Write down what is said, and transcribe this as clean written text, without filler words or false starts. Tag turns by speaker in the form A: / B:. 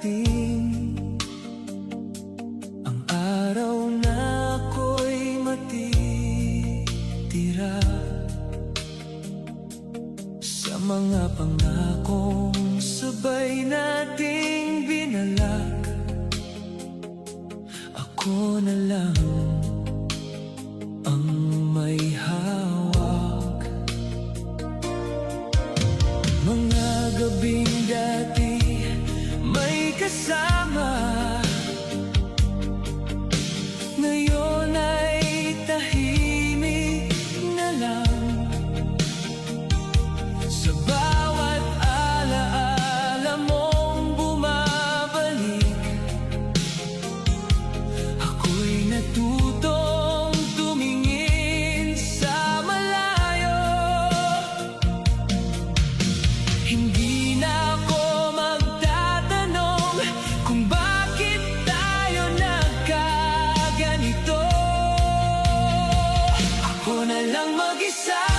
A: darating ang araw na ako'y matitira sa mga pangakong sabay nating binalak. Ako na lang ang may hawak. Mga gabing dati may kasama, ngayon ay tahimik na lang. Sa bawat alaala mong bumabalik, ako'y natutong tumingin sa malayo. Hindi na ako magtatanong kung bakit tayo nagkaganito. Ako na lang mag-isa.